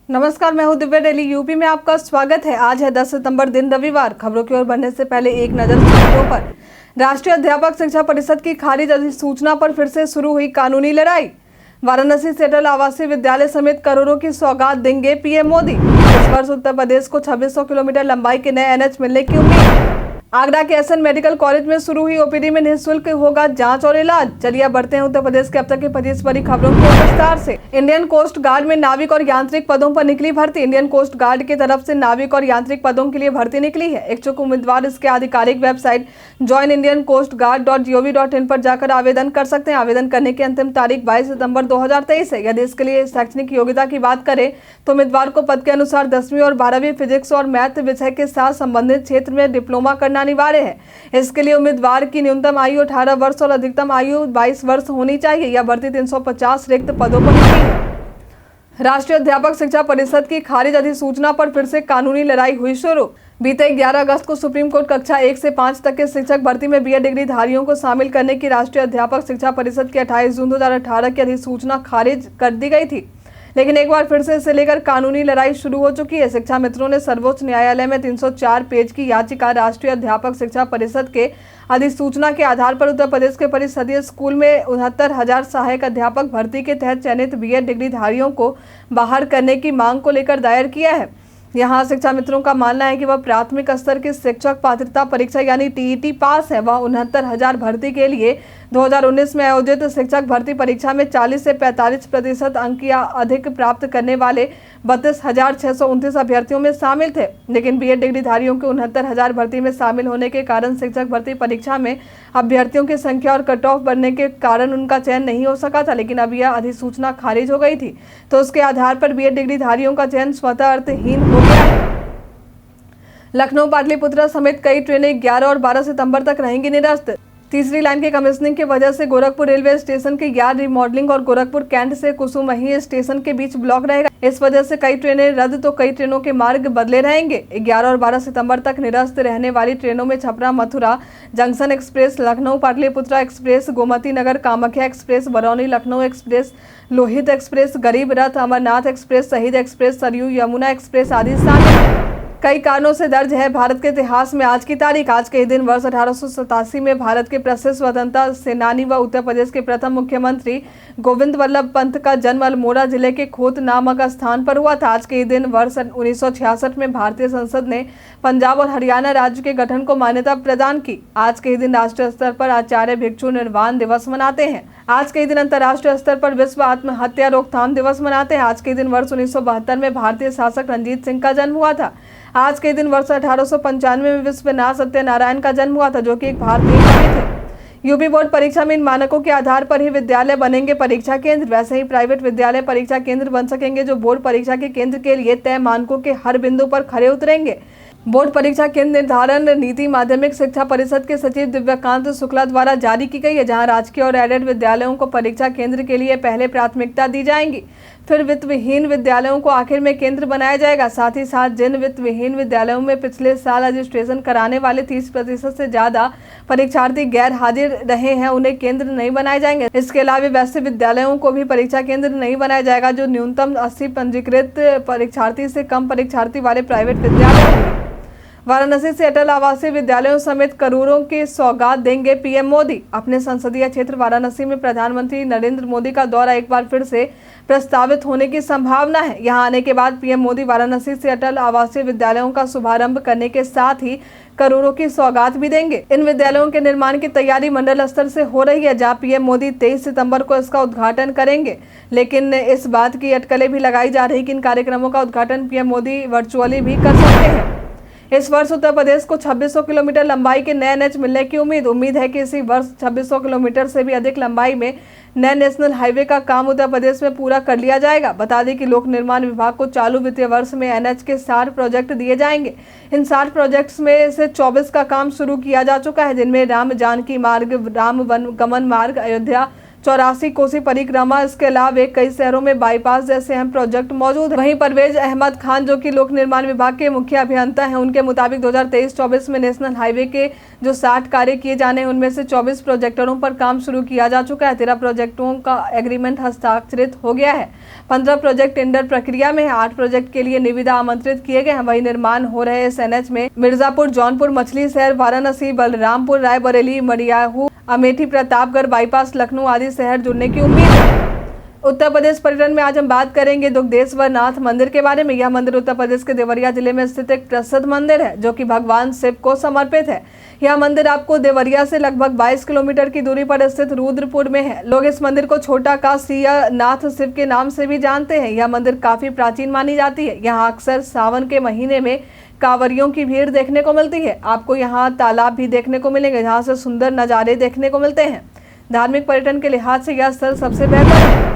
नमस्कार, मैं हूं दिव्या। डेली यूपी में आपका स्वागत है। आज है 10 सितंबर, दिन रविवार। खबरों की ओर बढ़ने से पहले एक नजर सुर्खियों पर। राष्ट्रीय अध्यापक शिक्षा परिषद की खारिज अधिसूचना पर फिर से शुरू हुई कानूनी लड़ाई। वाराणसी से अटल आवासीय विद्यालय समेत करोड़ों की सौगात देंगे पीएम मोदी। इस वर्ष उत्तर प्रदेश को 2600 किलोमीटर लंबाई के नए एनएच मिलने की उम्मीद। आगरा के एसएन मेडिकल कॉलेज में शुरू हुई ओपीडी में निःशुल्क होगा जांच और इलाज। चलिए अब बढ़ते हैं उत्तर प्रदेश के अब तक की 25 बड़ी खबरों को विस्तार से। इंडियन कोस्ट गार्ड में नाविक और यांत्रिक पदों पर निकली भर्ती। इंडियन कोस्ट गार्ड की तरफ से नाविक और यांत्रिक पदों के लिए भर्ती निकली है। इच्छुक उम्मीदवार इसके आधिकारिक वेबसाइट joinindiancoastguard.gov.in पर जाकर आवेदन कर सकते हैं। आवेदन करने की अंतिम तारीख 22 सितंबर 2023 है। यदि इसके लिए शैक्षणिक योग्यता की बात करें तो उम्मीदवार को पद के अनुसार 10वीं और 12वीं फिजिक्स और मैथ विषय के साथ संबंधित क्षेत्र में डिप्लोमा करना अनिवार्य है। इसके लिए उम्मीदवार की न्यूनतम आयु 18 वर्ष और अधिकतम आयु 22 वर्ष होनी चाहिए। यह भर्ती 350 रिक्त पदों पर निकली है। राष्ट्रीय अध्यापक शिक्षा परिषद की खारिज अधिसूचना पर फिर से कानूनी लड़ाई हुई शुरू। बीते 11 अगस्त को सुप्रीम कोर्ट कक्षा 1 से 5 तक के शिक्षक भर्ती में बीएड डिग्री धारियों को शामिल करने की राष्ट्रीय अध्यापक शिक्षा परिषद की 28 जून 2018 की अधिसूचना खारिज कर दी गई थी। लेकिन एक बार फिर से इसे लेकर कानूनी लड़ाई शुरू हो चुकी है। शिक्षा मित्रों ने सर्वोच्च न्यायालय में 304 पेज की याचिका राष्ट्रीय अध्यापक शिक्षा परिषद के अधिसूचना के आधार पर उत्तर प्रदेश के परिषदीय स्कूल में 69,000 सहायक अध्यापक भर्ती के तहत चयनित बीएड डिग्री धारियों को बाहर करने की मांग को लेकर दायर किया है। यहाँ शिक्षा मित्रों का मानना है कि वह प्राथमिक स्तर की शिक्षक पात्रता परीक्षा यानी टीईटी पास है। वह 69,000 भर्ती के लिए 2019 में आयोजित शिक्षक भर्ती परीक्षा में 40 से 45% अंक या अधिक प्राप्त करने वाले 32,629 अभ्यर्थियों में शामिल थे। लेकिन बीएड डिग्रीधारियों के 69,000 भर्ती में शामिल होने के कारण शिक्षक भर्ती परीक्षा में अभ्यर्थियों की संख्या और कट ऑफ बढ़ने के कारण उनका चयन नहीं हो सका था। लेकिन अब यह अधिसूचना खारिज हो गई थी, तो उसके आधार पर बीएड डिग्रीधारियों का चयन स्वतः अर्थहीन हो गया है। लखनऊ पाटलिपुत्रा समेत कई ट्रेनें 11 और 12 सितंबर तक रहेंगी निरस्त। तीसरी लाइन के कमीशनिंग की वजह से गोरखपुर रेलवे स्टेशन के यार्ड रिमॉडलिंग और गोरखपुर कैंट से कुसुमही स्टेशन के बीच ब्लॉक रहेगा। इस वजह से कई ट्रेनें रद्द तो कई ट्रेनों के मार्ग बदले रहेंगे। 11 और 12 सितंबर तक निरस्त रहने वाली ट्रेनों में Chhapra Mathura junction express, Lucknow Pataliputra express, Gomti Nagar Kamakhya express, Barauni Lucknow express, Lohit express, Garib Rath, Amarnath express, Shaheed express, Saryu Yamuna express आदि शामिल हैं। कई कारणों से दर्ज है भारत के इतिहास में आज की तारीख। आज के ही दिन वर्ष 1887 में भारत के प्रसिद्ध स्वतंत्रता सेनानी व उत्तर प्रदेश के प्रथम मुख्यमंत्री गोविंद वल्लभ पंत का जन्म अल्मोड़ा जिले के खोत नामक स्थान पर हुआ था। आज के ही दिन वर्ष 1966 में भारतीय संसद ने पंजाब और हरियाणा राज्य के गठन को मान्यता प्रदान की। आज के ही दिन राष्ट्रीय स्तर पर आचार्य भिक्षु निर्वाण दिवस मनाते हैं। आज के ही दिन अंतर्राष्ट्रीय स्तर पर विश्व आत्महत्या रोकथाम दिवस मनाते हैं। आज के दिन वर्ष 1972 में भारतीय शासक रंजीत सिंह का जन्म हुआ था। आज के दिन वर्ष 1895 में विश्वनाथ सत्यनारायण का जन्म हुआ था, जो कि एक भारतीय कवि थे। यूपी बोर्ड परीक्षा में इन मानकों के आधार पर ही विद्यालय बनेंगे परीक्षा केंद्र। वैसे ही प्राइवेट विद्यालय परीक्षा केंद्र बन सकेंगे, जो बोर्ड परीक्षा के केंद्र के लिए तय मानकों के हर बिंदु पर खरे उतरेंगे। बोर्ड परीक्षा केंद्र निर्धारण नीति माध्यमिक शिक्षा परिषद के सचिव दिव्यकांत शुक्ला द्वारा जारी की गई है, जहां राजकीय और एडेड विद्यालयों को परीक्षा केंद्र के लिए पहले प्राथमिकता दी जाएगी, फिर वित्तविहीन विद्यालयों को आखिर में केंद्र बनाया जाएगा। साथ ही साथ जिन वित्तविहीन विद्यालयों में पिछले साल रजिस्ट्रेशन कराने वाले 30% से ज्यादा परीक्षार्थी गैर हाजिर रहे हैं, उन्हें केंद्र नहीं बनाए जाएंगे। इसके अलावा वैसे विद्यालयों को भी परीक्षा केंद्र नहीं बनाया जाएगा जो न्यूनतम 80 पंजीकृत परीक्षार्थी से कम परीक्षार्थी वाले प्राइवेट विद्यालय होंगे। वाराणसी से अटल आवासीय विद्यालयों समेत करोड़ों की सौगात देंगे पीएम मोदी। अपने संसदीय क्षेत्र वाराणसी में प्रधानमंत्री नरेंद्र मोदी का दौरा एक बार फिर से प्रस्तावित होने की संभावना है। यहां आने के बाद पीएम मोदी वाराणसी से अटल आवासीय विद्यालयों का शुभारंभ करने के साथ ही करोड़ों की सौगात भी देंगे। इन विद्यालयों के निर्माण की तैयारी मंडल स्तर से हो रही है, जहां पीएम मोदी 23 सितंबर को इसका उद्घाटन करेंगे। लेकिन इस बात की अटकलें भी लगाई जा रही कि इन कार्यक्रमों का उद्घाटन पीएम मोदी वर्चुअली भी कर सकते हैं। इस वर्ष उत्तर प्रदेश को 2600 किलोमीटर लंबाई के नए एनएच मिलने की उम्मीद है कि इसी वर्ष 2600 किलोमीटर से भी अधिक लंबाई में नए नेशनल हाईवे का काम उत्तर प्रदेश में पूरा कर लिया जाएगा। बता दें कि लोक निर्माण विभाग को चालू वित्तीय वर्ष में एनएच के 60 प्रोजेक्ट दिए जाएंगे। इन 60 प्रोजेक्ट्स में से 24 का काम शुरू किया जा चुका है, जिनमें राम जानकी मार्ग, राम वन गमन मार्ग, अयोध्या 84 कोसी परिक्रमा। इसके अलावा कई शहरों में बाईपास जैसे अहम प्रोजेक्ट मौजूद है। वहीं परवेज अहमद खान जो कि लोक निर्माण विभाग के मुख्य अभियंता हैं, उनके मुताबिक 2023-24 में नेशनल हाईवे के जो 60 कार्य किए जाने हैं, उनमें से 24 प्रोजेक्टरों पर काम शुरू किया जा चुका है। 13 प्रोजेक्टों का एग्रीमेंट हस्ताक्षरित हो गया है। 15 प्रोजेक्ट टेंडर प्रक्रिया में है। 8 प्रोजेक्ट के लिए निविदा आमंत्रित किए गए हैं। वही निर्माण हो रहे इस एनएच में मिर्जापुर, जौनपुर, मछली शहर, वाराणसी, बलरामपुर, रायबरेली, मरियाहू, अमेठी, प्रतापगढ़, बाईपास, लखनऊ आदि शहर जुड़ने की उम्मीद है। उत्तर प्रदेश पर्यटन में आज हम बात करेंगे दुग्धेश्वर नाथ मंदिर के बारे में। यह मंदिर उत्तर प्रदेश के देवरिया जिले में स्थित एक प्रसिद्ध मंदिर है जो कि भगवान शिव को समर्पित है। यह मंदिर आपको देवरिया से लगभग 22 किलोमीटर की दूरी पर स्थित रुद्रपुर में है। लोग इस मंदिर को छोटा काशी नाथ शिव के नाम से भी जानते हैं। यह मंदिर काफी प्राचीन मानी जाती है। यहाँ अक्सर सावन के महीने में कांवरियों की भीड़ देखने को मिलती है। आपको यहाँ तालाब भी देखने को मिलेंगे जहाँ से सुंदर नज़ारे देखने को मिलते हैं। धार्मिक पर्यटन के लिहाज से यह स्थल सबसे बेहतर है।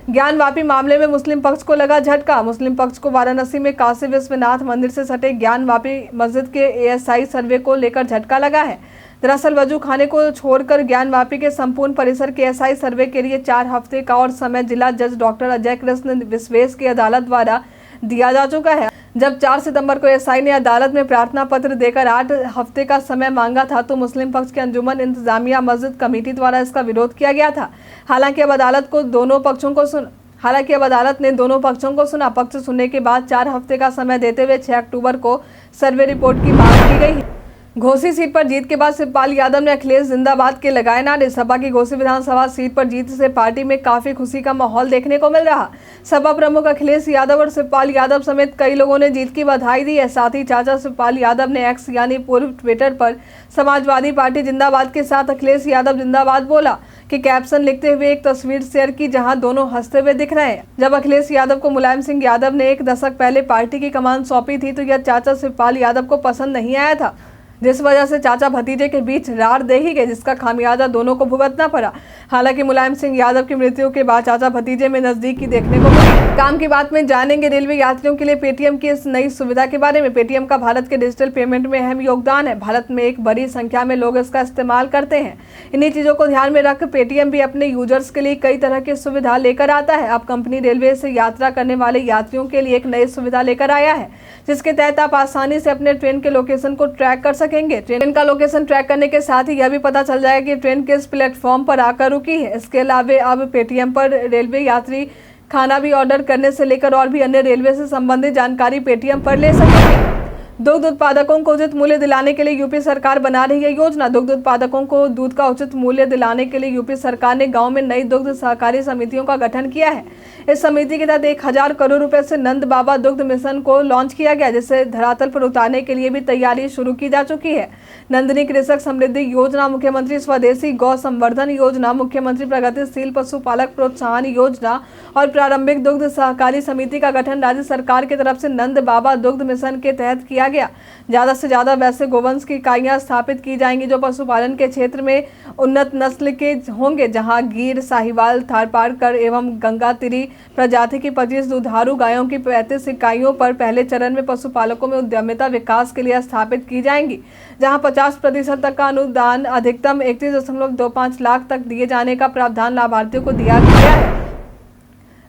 ज्ञानवापी मामले में मुस्लिम पक्ष को लगा झटका। मुस्लिम पक्ष को वाराणसी में काशी विश्वनाथ मंदिर से सटे ज्ञानवापी मस्जिद के एएसआई सर्वे को लेकर झटका लगा है। दरअसल वजू खाने को छोड़कर ज्ञानवापी के संपूर्ण परिसर के एएसआई सर्वे के लिए 4 हफ्ते का और समय जिला जज डॉक्टर अजय कृष्ण विश्वेश की अदालत द्वारा दिया जा चुका है। जब 4 सितंबर को एएसआई ने अदालत में प्रार्थना पत्र देकर 8 हफ्ते का समय मांगा था तो मुस्लिम पक्ष के अंजुमन इंतजामिया मस्जिद कमेटी द्वारा इसका विरोध किया गया था। हालांकि अब अदालत ने दोनों पक्षों को सुना। पक्ष सुनने के बाद 4 हफ्ते का समय देते हुए 6 अक्टूबर को सर्वे रिपोर्ट की मांग की गई। घोसी सीट पर जीत के बाद शिवपाल यादव ने अखिलेश जिंदाबाद के लगाए नारे। सपा की घोसी विधानसभा सीट पर जीत से पार्टी में काफी खुशी का माहौल देखने को मिल रहा। सपा प्रमुख अखिलेश यादव और शिवपाल यादव समेत कई लोगों ने जीत की बधाई दी है। साथ ही चाचा शिवपाल यादव ने एक्स यानी पूर्व ट्विटर पर समाजवादी पार्टी जिंदाबाद के साथ अखिलेश यादव जिंदाबाद बोला कि कैप्शन लिखते हुए एक तस्वीर शेयर की जहां दोनों हंसते हुए दिख रहे हैं। जब अखिलेश यादव को मुलायम सिंह यादव ने 1 दशक पहले पार्टी की कमान सौंपी थी तो यह चाचा शिवपाल यादव को पसंद नहीं आया था, जिस वजह से चाचा भतीजे के बीच रार देखी गई, जिसका खामियाजा दोनों को भुगतना पड़ा। हालांकि मुलायम सिंह यादव की मृत्यु के बाद चाचा भतीजे में नजदीकी देखने को मिली। काम की बात में जानेंगे रेलवे यात्रियों के लिए पेटीएम की इस नई सुविधा के बारे में। पेटीएम का भारत के डिजिटल पेमेंट में अहम योगदान है। भारत में एक बड़ी संख्या में लोग इसका इस्तेमाल करते हैं। इन्हीं चीजों को ध्यान में रख पेटीएम भी अपने यूजर्स के लिए कई तरह की सुविधा लेकर आता है। अब कंपनी रेलवे से यात्रा करने वाले यात्रियों के लिए एक नई सुविधा लेकर आया है, जिसके तहत आप आसानी से अपने ट्रेन के लोकेशन को ट्रैक कर सकेंगे। ट्रेन का लोकेशन ट्रैक करने के साथ ही यह भी पता चल जाएगा कि ट्रेन किस प्लेटफॉर्म पर आकर रुकी है। इसके अलावा अब पेटीएम पर रेलवे यात्री खाना भी ऑर्डर करने से लेकर और भी अन्य रेलवे से संबंधित जानकारी पेटीएम पर ले सकेंगे। दुग्ध उत्पादकों को उचित मूल्य दिलाने के लिए यूपी सरकार बना रही है योजना। दुग्ध उत्पादकों को दूध का उचित मूल्य दिलाने के लिए यूपी सरकार ने गांव में नई दुग्ध सहकारी समितियों का गठन किया है। इस समिति के तहत 1000 करोड़ रुपए से नंद बाबा दुग्ध मिशन को लॉन्च किया गया, जिसे धरातल पर उतारने के लिए भी तैयारी शुरू की जा चुकी है। नंदिनी कृषक समृद्धि योजना, मुख्यमंत्री स्वदेशी गौ संवर्धन योजना, मुख्यमंत्री प्रगतिशील पशुपालक प्रोत्साहन योजना और प्रारंभिक दुग्ध सहकारी समिति का गठन राज्य सरकार की तरफ से नंद बाबा दुग्ध मिशन के तहत किया गया। ज्यादा से ज्यादा वैसे गोवंश की इकाइयां स्थापित की जाएंगी जो पशुपालन के क्षेत्र में उन्नत नस्ल के होंगे, जहां गिर, साहिवाल, थारपारकर एवं गंगातिरी प्रजाति की 25 दुधारू गायों की 35 इकाइयों पर पहले चरण में पशुपालकों में उद्यमिता विकास के लिए स्थापित की जाएंगी, जहां 50% तक का अनुदान अधिकतम 31.25 लाख तक दिए जाने का प्रावधान लाभार्थियों को दिया गया है।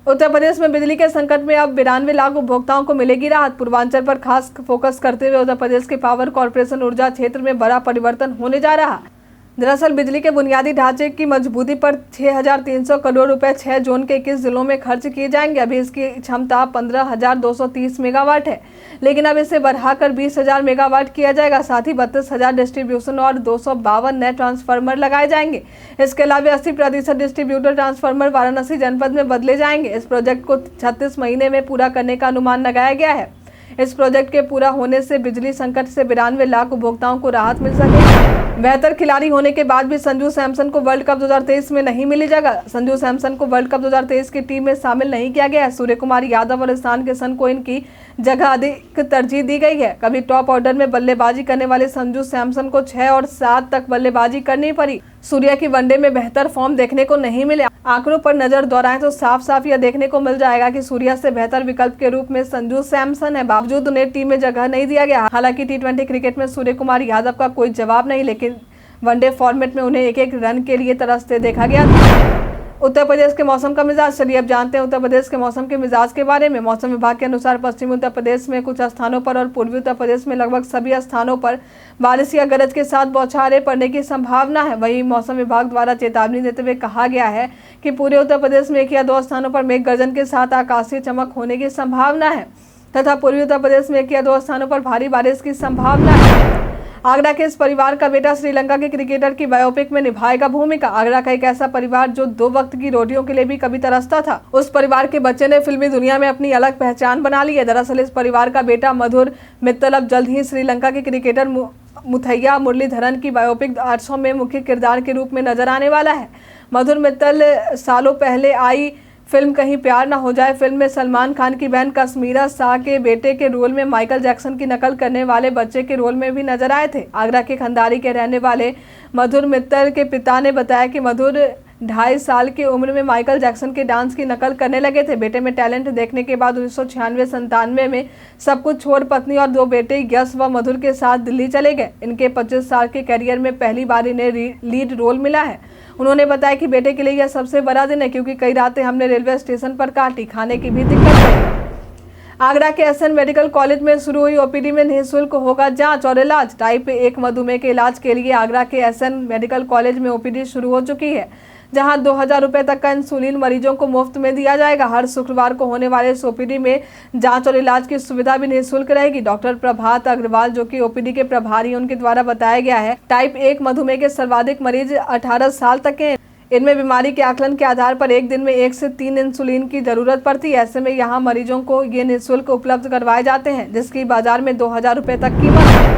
उत्तर प्रदेश में बिजली के संकट में अब 92 लाख उपभोक्ताओं को मिलेगी राहत। पूर्वांचल पर खास फोकस करते हुए उत्तर प्रदेश के पावर कॉर्पोरेशन ऊर्जा क्षेत्र में बड़ा परिवर्तन होने जा रहा है। दरअसल बिजली के बुनियादी ढांचे की मजबूती पर 6300 करोड़ रुपए 6 जोन के 21 जिलों में खर्च किए जाएंगे। अभी इसकी क्षमता 15,230 मेगावाट है, लेकिन अब इसे बढ़ाकर 20,000 मेगावाट किया जाएगा। साथ ही 32,000 डिस्ट्रीब्यूशन और 252 नए ट्रांसफार्मर लगाए जाएंगे। इसके अलावा 80% डिस्ट्रीब्यूटर ट्रांसफार्मर वाराणसी जनपद में बदले जाएंगे। इस प्रोजेक्ट को 36 महीने में पूरा करने का अनुमान लगाया गया है। इस प्रोजेक्ट के पूरा होने से बिजली संकट से 92 लाख उपभोक्ताओं को राहत मिल सकेगी। बेहतर खिलाड़ी होने के बाद भी संजू सैमसन को वर्ल्ड कप 2023 में नहीं मिली जगह। संजू सैमसन को वर्ल्ड कप 2023 की टीम में शामिल नहीं किया गया है। सूर्य कुमार यादव और ईशान किशन को इनकी जगह अधिक तरजीह दी गई है। कभी टॉप ऑर्डर में बल्लेबाजी करने वाले संजू सैमसन को 6 और 7 तक बल्लेबाजी करनी पड़ी। सूर्या की वनडे में बेहतर फॉर्म देखने को नहीं मिले। आंकड़ों पर नजर दौड़ाएं तो साफ साफ यह देखने को मिल जाएगा कि सूर्या से बेहतर विकल्प के रूप में संजू सैमसन है। बावजूद उन्हें टीम में जगह नहीं दिया गया। हालांकि T20 क्रिकेट में सूर्य कुमार यादव का कोई जवाब नहीं, लेकिन वनडे फॉर्मेट में उन्हें एक-एक रन के लिए तरसते देखा गया था। उत्तर प्रदेश के मौसम का मिजाज। चलिए अब जानते हैं उत्तर प्रदेश के मौसम के मिजाज के बारे में। मौसम विभाग के अनुसार पश्चिमी उत्तर प्रदेश में कुछ स्थानों पर और पूर्वी उत्तर प्रदेश में लगभग सभी स्थानों पर बारिश या गरज के साथ बौछारें पड़ने की संभावना है। वहीं मौसम विभाग द्वारा चेतावनी देते हुए कहा गया है कि पूरे उत्तर प्रदेश में 1 या 2 स्थानों पर मेघ गर्जन के साथ आकाशीय चमक होने की संभावना है तथा पूर्वी उत्तर प्रदेश में 1 या 2 स्थानों पर भारी बारिश की संभावना है। आगरा के इस परिवार का बेटा श्रीलंका के क्रिकेटर की बायोपिक में निभाएगा भूमिका। आगरा का एक ऐसा परिवार जो 2 वक्त की रोटियों के लिए भी कभी तरसता था, उस परिवार के बच्चे ने फिल्मी दुनिया में अपनी अलग पहचान बना ली है। दरअसल इस परिवार का बेटा मधुर मित्तल अब जल्द ही श्रीलंका के क्रिकेटर मुथैया मुरलीधरन की बायोपिक 800 में मुख्य किरदार के रूप में नजर आने वाला है। मधुर मित्तल सालों पहले आई फिल्म कहीं प्यार ना हो जाए फिल्म में सलमान खान की बहन कश्मीरा शाह के बेटे के रोल में माइकल जैक्सन की नकल करने वाले बच्चे के रोल में भी नजर आए थे। आगरा के खंडारी के रहने वाले मधुर मित्तल के पिता ने बताया कि मधुर 2.5 साल की उम्र में माइकल जैक्सन के डांस की नकल करने लगे थे। बेटे में टैलेंट देखने के बाद 1996-97 में सब कुछ छोड़ पत्नी और 2 बेटे यश व मधुर के साथ दिल्ली चले गए। इनके 25 साल के करियर में पहली बार इन्हें लीड रोल मिला है। उन्होंने बताया कि बेटे के लिए यह सबसे बड़ा दिन है क्योंकि कई रातें हमने रेलवे स्टेशन पर काटी, खाने की भी दिक्कत हुई। आगरा के एसएन मेडिकल कॉलेज में शुरू हुई ओपीडी में निःशुल्क होगा जांच और इलाज। टाइप 1 मधुमेह के इलाज के लिए आगरा के एसएन मेडिकल कॉलेज में ओपीडी शुरू हो चुकी है, जहां 2000 रुपए तक का इंसुलिन मरीजों को मुफ्त में दिया जाएगा। हर शुक्रवार को होने वाले इस ओपीडी में जांच और इलाज की सुविधा भी निःशुल्क रहेगी। डॉक्टर प्रभात अग्रवाल जो कि ओपीडी के प्रभारी हैं, उनके द्वारा बताया गया है टाइप 1 मधुमेह के सर्वाधिक मरीज 18 साल तक के। इनमें बीमारी के आकलन के आधार पर एक दिन में 1 से 3 इंसुलिन की जरूरत पड़ती है। ऐसे में यहाँ मरीजों को ये निःशुल्क उपलब्ध करवाए जाते हैं, जिसकी बाजार में 2000 रुपए तक कीमत है।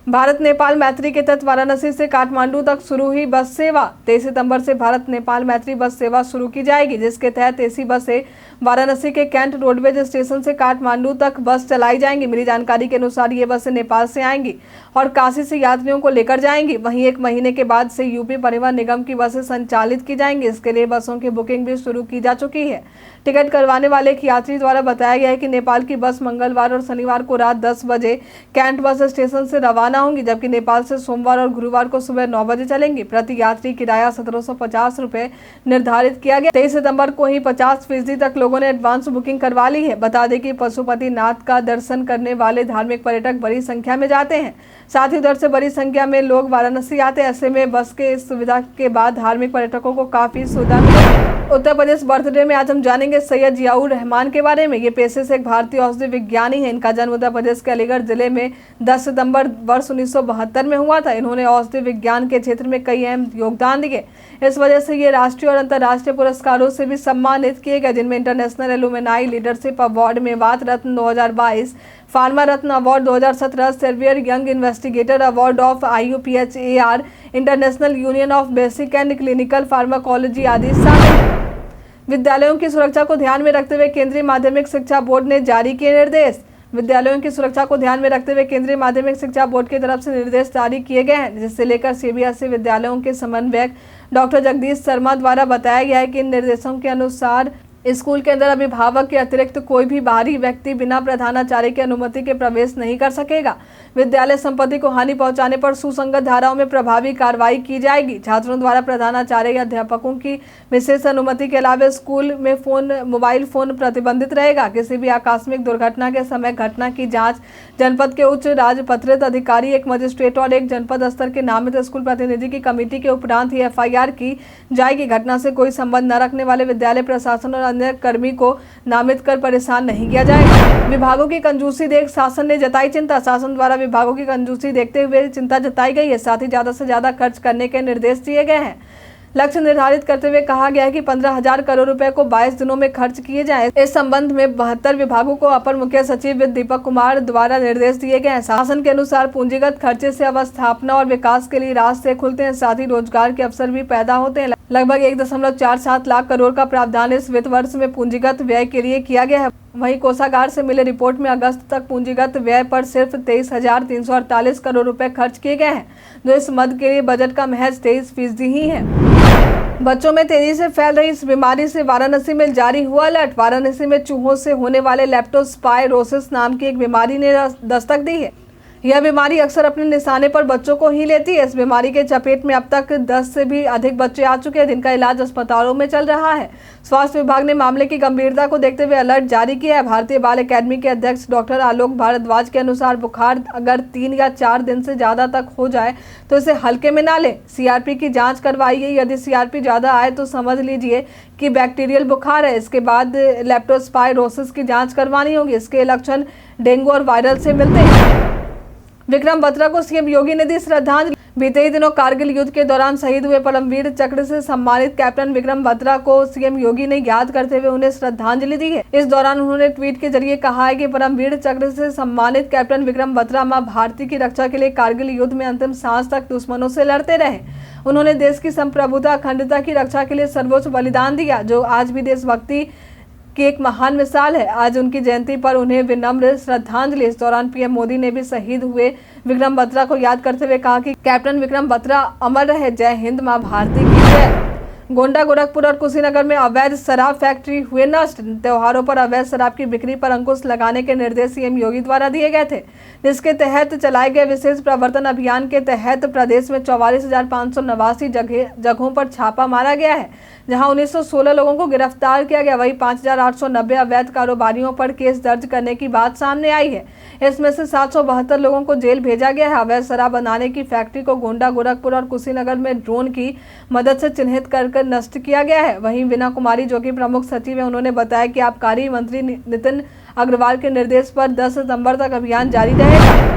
भारत नेपाल मैत्री के तहत वाराणसी से काठमांडू तक शुरू हुई बस सेवा। 23 सितंबर से भारत नेपाल मैत्री बस सेवा शुरू की जाएगी, जिसके तहत एसी बसें वाराणसी के कैंट रोडवेज स्टेशन से काठमांडू तक बस चलाई जाएंगी। मिली जानकारी के अनुसार ये बसें नेपाल से आएंगी और काशी से यात्रियों को लेकर जाएंगी। वहीं 1 महीने के बाद से यूपी परिवहन निगम की बसें संचालित की जाएंगी। इसके लिए बसों की बुकिंग भी शुरू की जा चुकी है। टिकट करवाने वाले एक यात्री द्वारा बताया गया है कि नेपाल की बस मंगलवार और शनिवार को रात 10 बजे कैंट बस स्टेशन से रवाना होंगी, जबकि नेपाल से सोमवार और गुरुवार को सुबह 9 बजे चलेंगी। प्रति यात्री किराया 1750 रुपए निर्धारित किया गया। 23 सितंबर को ही 50% तक लोगों ने एडवांस बुकिंग करवा ली है। बता दें कि पशुपतिनाथ का दर्शन करने वाले धार्मिक पर्यटक बड़ी संख्या में जाते हैं, साथ ही उधर से बड़ी संख्या में लोग वाराणसी आते हैं। ऐसे में बस के इस सुविधा के बाद धार्मिक पर्यटकों को काफी सुविधा मिलेगी। उत्तर प्रदेश बर्थडे में आज हम जानेंगे सैयद जियाउर रहमान के बारे में। ये पेशे से एक भारतीय औषधि विज्ञानी है। इनका जन्म उत्तर प्रदेश के अलीगढ़ जिले में 10 सितंबर वर्ष 1972 में हुआ था। इन्होंने औषधि विज्ञान के क्षेत्र में कई अहम योगदान दिए। इस वजह से ये राष्ट्रीय और अंतर्राष्ट्रीय पुरस्कारों से भी सम्मानित किए गए, जिनमें international alumni leadership award, Mewat Ratna 2022, pharma Ratna award 2017, Servier young investigator award of IUPACR, international union of basic and clinical pharmacology आदि शामिल। विद्यालयों की सुरक्षा को ध्यान में रखते हुए केंद्रीय माध्यमिक शिक्षा बोर्ड ने जारी किए निर्देश। विद्यालयों की सुरक्षा को ध्यान में रखते हुए केंद्रीय माध्यमिक शिक्षा बोर्ड की तरफ से निर्देश जारी किए गए हैं, जिससे लेकर CBSE विद्यालयों के समन्वयक डॉक्टर जगदीश शर्मा द्वारा बताया गया है कि इन निर्देशों के अनुसार स्कूल के अंदर अभिभावक के अतिरिक्त कोई भी बाहरी व्यक्ति बिना प्रधानाचार्य की अनुमति के प्रवेश नहीं कर सकेगा। विद्यालय संपत्ति को हानि पहुंचाने पर सुसंगत धाराओं में प्रभावी कार्रवाई की जाएगी। छात्रों द्वारा प्रधानाचार्य या अध्यापकों की विशेष अनुमति के अलावा स्कूल में मोबाइल फोन प्रतिबंधित रहेगा। किसी भी आकस्मिक दुर्घटना के समय घटना की जाँच जनपद के उच्च राजपत्रित अधिकारी, एक मजिस्ट्रेट और एक जनपद स्तर के नामित स्कूल प्रतिनिधि की कमेटी के उपरांत ही FIR की जाएगी। घटना से कोई संबंध न रखने वाले विद्यालय प्रशासन और अन्य कर्मी को नामित कर परेशान नहीं किया जाएगा। विभागों की कंजूसी देख शासन ने जताई चिंता। शासन द्वारा विभागों की कंजूसी देखते हुए चिंता जताई गई है। साथ ही ज्यादा से ज्यादा खर्च करने के निर्देश दिए गए हैं। लक्ष्य निर्धारित करते हुए कहा गया है कि 15,000 करोड़ रुपए को 22 दिनों में खर्च किए जाएं। इस संबंध में 72 विभागों को अपर मुख्य सचिव दीपक कुमार द्वारा निर्देश दिए गए हैं। शासन के अनुसार पूंजीगत खर्चे से अवस्थापना और विकास के लिए रास्ते खुलते हैं, साथ ही रोजगार के अवसर भी पैदा होते हैं। लगभग 1.47 लाख करोड़ का प्रावधान इस वित्त वर्ष में पूंजीगत व्यय के लिए किया गया है। वहीं कोषागार से मिले रिपोर्ट में अगस्त तक पूंजीगत व्यय पर सिर्फ 23,348 करोड़ रुपए खर्च किए गए हैं, जो इस मद के लिए बजट का महज 23% ही है। बच्चों में तेजी से फैल रही इस बीमारी से वाराणसी में जारी हुआ अलर्ट। वाराणसी में चूहों से होने वाले लेप्टोस्पाइरोसिस नाम की एक बीमारी ने दस्तक दी है। यह बीमारी अक्सर अपने निशाने पर बच्चों को ही लेती है। इस बीमारी के चपेट में अब तक 10 से भी अधिक बच्चे आ चुके हैं, जिनका इलाज अस्पतालों में चल रहा है। स्वास्थ्य विभाग ने मामले की गंभीरता को देखते हुए अलर्ट जारी किया है। भारतीय बाल अकादमी के अध्यक्ष डॉक्टर आलोक भारद्वाज के अनुसार बुखार अगर 3 या 4 दिन से ज्यादा तक हो जाए तो इसे हल्के में ना लें। सीआरपी की जांच करवाई गई। यदि सीआरपी ज्यादा आए तो समझ लीजिए कि बैक्टीरियल बुखार है। इसके बाद लेप्टोस्पायरोसिस की जांच करवानी होगी। इसके लक्षण डेंगू और वायरल से मिलते हैं। विक्रम बत्रा को सीएम योगी ने दी श्रद्धांजलि। बीते ही दिनों कारगिल युद्ध के दौरान शहीद हुए परमवीर चक्र से सम्मानित कैप्टन विक्रम बत्रा को सीएम योगी ने याद करते हुए उन्हें श्रद्धांजलि दी है। इस दौरान उन्होंने ट्वीट के जरिए कहा है कि परमवीर चक्र से सम्मानित कैप्टन विक्रम बत्रा मां भारती की रक्षा के लिए कारगिल युद्ध में अंतिम सांस तक दुश्मनों से लड़ते रहे। उन्होंने देश की संप्रभुता अखंडता की रक्षा के लिए सर्वोच्च बलिदान दिया, जो आज भी देशभक्ति की एक महान मिसाल है। आज उनकी जयंती पर उन्हें विनम्र श्रद्धांजलि। इस दौरान पीएम मोदी ने भी शहीद हुए विक्रम बत्रा को याद करते हुए कहा कि कैप्टन विक्रम बत्रा अमर रहे। जय हिंद, मां भारती की जय। गोंडा, गोरखपुर और कुशीनगर में अवैध शराब फैक्ट्री हुए नष्ट। त्योहारों पर अवैध शराब की बिक्री पर अंकुश लगाने के निर्देश सीएम योगी द्वारा दिए गए थे, जिसके तहत चलाए गए विशेष प्रवर्तन अभियान के तहत प्रदेश में 44,589 जगहों पर छापा मारा गया है, जहां 1916 लोगों को गिरफ्तार किया गया। वहीं 5,890 अवैध कारोबारियों पर केस दर्ज करने की बात सामने आई है। इसमें से 772 लोगों को जेल भेजा गया है। अवैध शराब बनाने की फैक्ट्री को गोंडा, गोरखपुर और कुशीनगर में ड्रोन की मदद से चिन्हित कर नष्ट किया गया है। वहीं वीना कुमारी, जो कि प्रमुख सचिव है, उन्होंने बताया कि आबकारी मंत्री नितिन अग्रवाल के निर्देश पर 10 सितंबर तक अभियान जारी रहेगा।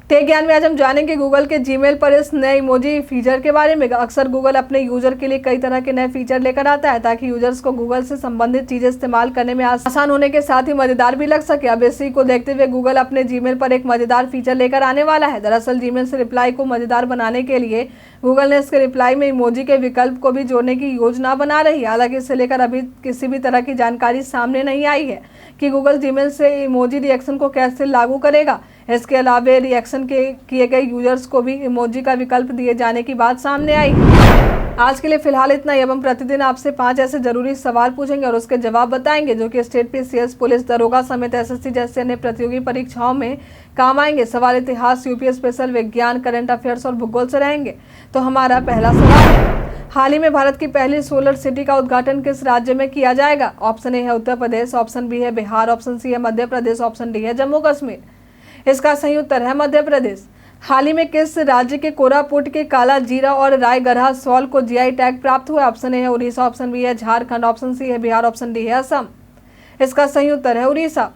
टेक ज्ञान में आज हम जानेंगे गूगल के जीमेल पर इस नए इमोजी फीचर के बारे में। अक्सर गूगल अपने यूजर के लिए कई तरह के नए फीचर लेकर आता है, ताकि यूजर्स को गूगल से संबंधित चीजें इस्तेमाल करने में आसान होने के साथ ही मजेदार भी लग सके। अब इसी को देखते हुए गूगल अपने जीमेल पर एक मजेदार फीचर लेकर आने वाला है। दरअसल जीमेल से रिप्लाई को मजेदार बनाने के लिए गूगल ने इसके रिप्लाई में इमोजी के विकल्प को भी जोड़ने की योजना बना रही है। हालांकि इसे लेकर अभी किसी भी तरह की जानकारी सामने नहीं आई है कि गूगल जीमेल से इमोजी रिएक्शन को कैसे लागू करेगा। इसके अलावा रिएक्शन किए गए यूजर्स को भी इमोजी का विकल्प दिए जाने की बात सामने आई। आज के लिए फिलहाल इतना ही। अब हम प्रतिदिन आपसे 5 ऐसे जरूरी सवाल पूछेंगे और उसके जवाब बताएंगे, जो कि स्टेट पीसीएस, पुलिस दरोगा समेत एसएससी जैसे अन्य प्रतियोगी परीक्षाओं में काम आएंगे। सवाल इतिहास, यूपी स्पेशल, विज्ञान, करंट अफेयर्स और भूगोल से रहेंगे। तो हमारा पहला सवाल है, हाल ही में भारत की पहली सोलर सिटी का उद्घाटन किस राज्य में किया जाएगा? ऑप्शन ए है उत्तर प्रदेश, ऑप्शन बी है बिहार, ऑप्शन सी है मध्य प्रदेश, ऑप्शन डी है जम्मू कश्मीर। इसका सही उत्तर है मध्य प्रदेश। हाल ही में किस राज्य के कोरापुट के काला जीरा और रायगढ़ा शॉल को जीआई टैग प्राप्त हुआ? ऑप्शन ए है उड़ीसा, ऑप्शन बी है झारखंड, ऑप्शन सी है बिहार, ऑप्शन डी है असम। इसका सही उत्तर है उड़ीसा।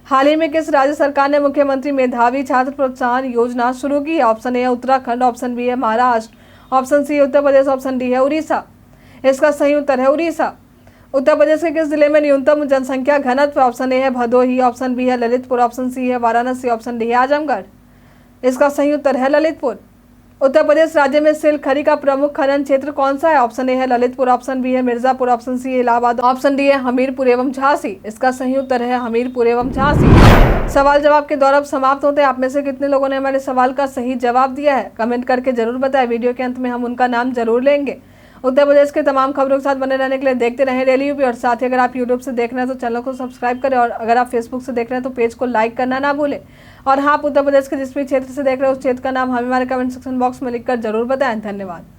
हाल ही में किस राज्य सरकार ने मुख्यमंत्री मेधावी छात्र प्रोत्साहन योजना शुरू की है? ऑप्शन ए है उत्तराखंड, ऑप्शन बी है महाराष्ट्र, ऑप्शन सी है उत्तर प्रदेश, ऑप्शन डी है उड़ीसा। इसका सही उत्तर है उड़ीसा। उत्तर प्रदेश के किस जिले में न्यूनतम जनसंख्या घनत्व? ऑप्शन ए है भदोही, ऑप्शन बी है ललितपुर, ऑप्शन सी है वाराणसी, ऑप्शन डी है आजमगढ़। इसका सही उत्तर है ललितपुर। उत्तर प्रदेश राज्य में सिल्क खरी का प्रमुख खनन क्षेत्र कौन सा है? ऑप्शन ए है ललितपुर, ऑप्शन बी है मिर्जापुर, ऑप्शन सी है इलाहाबाद, ऑप्शन डी है हमीरपुर एवं झांसी। इसका सही उत्तर है हमीरपुर एवं झांसी। सवाल जवाब के दौर अब समाप्त होते हैं। आप में से कितने लोगों ने हमारे सवाल का सही जवाब दिया है? कमेंट करके जरूर बताएं। वीडियो के अंत में हम उनका नाम जरूर लेंगे। उत्तर प्रदेश के तमाम खबरों के साथ बने रहने के लिए देखते रहें डेली यूपी। और साथ ही अगर आप यूट्यूब से देख रहे हैं तो चैनल को सब्सक्राइब करें, और अगर आप फेसबुक से देख रहे हैं तो पेज को लाइक करना ना भूलें। और हाँ, आप उत्तर प्रदेश के जिस भी क्षेत्र से देख रहे हैं उस क्षेत्र का नाम हमें हमारे कमेंट सेक्शन बॉक्स में लिखकर जरूर बताएं। धन्यवाद।